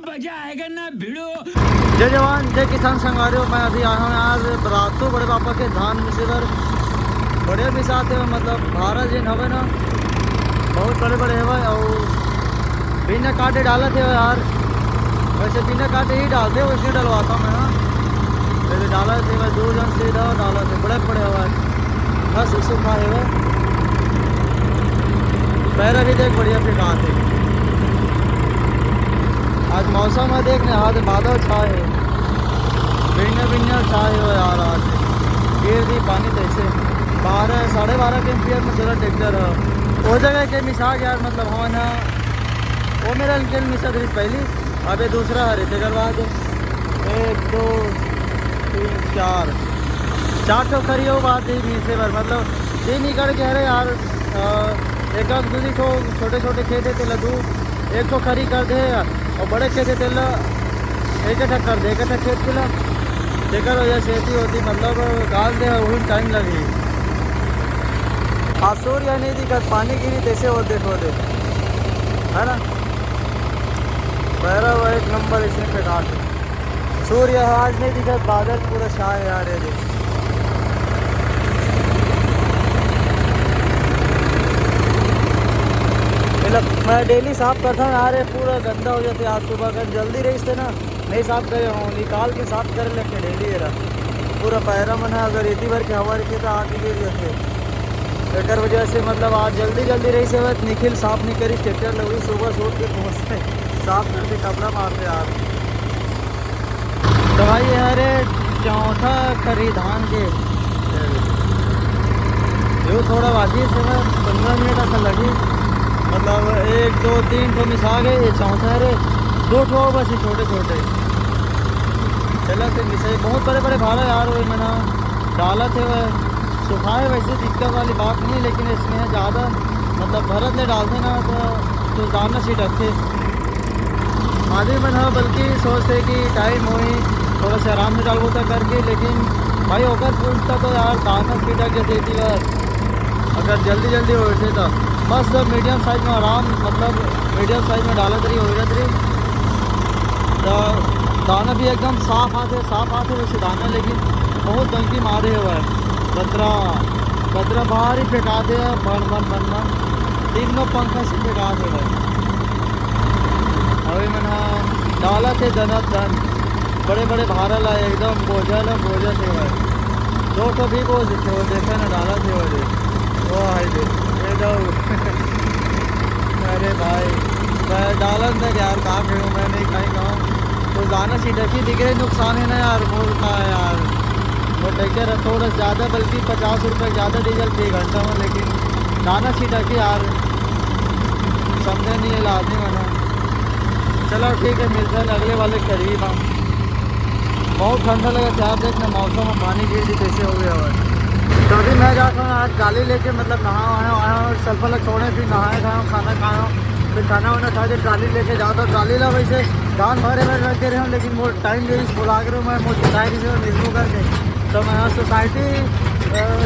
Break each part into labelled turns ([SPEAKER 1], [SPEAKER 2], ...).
[SPEAKER 1] मजा आएगा ना भिड़ो।
[SPEAKER 2] जय जवान जय किसान संघारियों। मैं अभी आया हूँ आज बरातू बड़े पापा के धान मिसेवर बड़े भी साथ है, मतलब 12 दिन हवे ना, बहुत बड़े बड़े है और बिना काटे डाला थे यार। वैसे बिना काटे ही डालते वैसे डलवाता मैं। हाँ वैसे डाला थे मैं 2 जन सीधा डाला थे, बड़े बड़े हवा बस सूखा है वो पैरा भी देख बढ़िया फिर कहा थे। आज मौसम है देखने हाथ बादल छाए बिना बिना छाए हो यार। आज गिर दी पानी तैसे 12 साढ़े 12 के एम्पियर में चला ट्रैक्टर है वो जगह के मिसा यार, मतलब हमारा वो मेरा इनके मिसा थी पहली। अबे दूसरा है थे बाद 1 2 3 4 ठो खरी हो बात ही मिसे पर, मतलब 3 एकड़ के है यार। एक दूसरी को छोटे छोटे खेत है तेल दू 1 ठो खरी कर दे और बड़े खेत है तेल 1 कर दे 1 खेत के लेकर वजह खेती होती, मतलब गाल दे वही टाइम लगी। आसूर या नहीं दिखा पानी गिरी तैसे वो देखो दे है ना। पैरा हुआ 1 नंबर इसमें पे घाट सूर्य आज नहीं दिखा, बादल पूरा छाए यार। ये देख मैं डेली साफ करता हूँ यार, पूरा गंदा हो जाते। आज सुबह कर जल्दी रही थे ना, नहीं साफ करे हूँ, निकाल के साफ कर लेके डेली रहा पूरा पैरा मन है। अगर इतनी बार की हवा रखी तो आके गिर जाते एक वजह से, मतलब आज जल्दी रही से बस निखिल साफ नहीं करी ट्रैक्टर लगी सुबह सोच के पहुँचते साफ करके कपड़ा मारते यार। तो भाई अरे चौथा खरी धान के जो थोड़ा बाकी से 15 मिनट ऐसा लगी, मतलब 1 2 3 ठो मिसा गए। ये चौथा है 2 ठो बस ये छोटे छोटे चला थे मिसाई बहुत बड़े बड़े भाड़ा यार। वही मैंने डाला थे वह सुखाए, वैसे दिक्कत वाली बात नहीं, लेकिन इसमें ज़्यादा मतलब भरत ले डालते ना तो दाना छिटकते आदमी बना, बल्कि सोचते कि टाइम हो ही थोड़ा सा आराम से डालबो तक करके। लेकिन भाई होकर पूछता तो यार दाना छिटक के देती बस, अगर जल्दी हो जाते तो बस मीडियम साइज में आराम, मतलब मीडियम साइज में डालत रही हो जाती रही तो दाना भी एकदम साफ आते वैसे दाना, लेकिन बहुत गंदगी मारे हुआ है। बदरा बाहर ही फेंकाते हैं बन 3 पंखा से फेंकाते हुए अभी मैंने डाला थे धन बड़े बड़े भारा लाए एकदम बोझा थे भाई 2 ठो भी बोझ थे वो देखा ना डाला थे वो हाई दे अरे भाई मैं डाला था यार कहाँ खेलूँ मैं नहीं कहीं गाँव तो दाना छिटकी दिख रही नुकसान है ना यार। बोल का यार वो ट्रैक्टर थोड़ा ज़्यादा बल्कि 50 रुपये ज़्यादा डीजल फी घंटा में, लेकिन दाना छिटकी यार समझे नहीं है लादनी मना। चलो ठीक है मिलते हैं अगले वाले करीब। हम बहुत ठंडा लगा था यार, देखना मौसम में पानी गिर दी कैसे हो गया हुआ। तो अभी मैं जाता हूँ आज गाली लेके, मतलब आया हूँ सल्फर छोड़े फिर नहाए खाया खाना खाया फिर खाना वाना खा के गाली लेके जाता हूँ। गाली ला वैसे धान भरे रख दे रहे हूँ, लेकिन वो टाइम दे बुला कर मैं सोसाइटी से मिलूँ करके तो मैं यहाँ सोसाइटी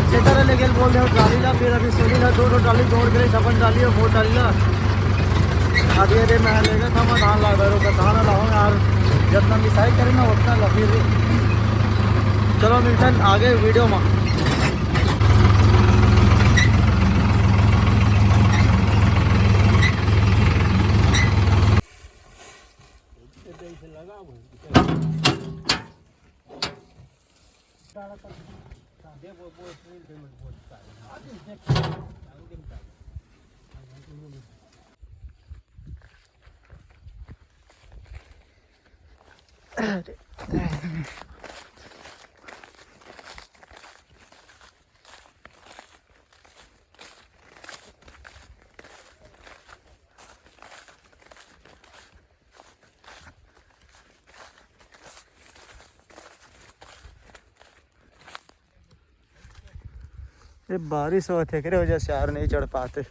[SPEAKER 2] क्षेत्र लेके बोल रहे हो ट्राली ला। फिर अभी सोनी ला 2 ट्राली जोड़ के सपन डाली और वो डाली ला अभी अरे मैं लेकर था मैं धान ला का धान लाऊँ यार, जितना मिसाई करें ना उतना ला। फिर चलो मिलते हैं आगे वीडियो में। ये बारिश होती है वजह से यार नहीं चढ़ पाते।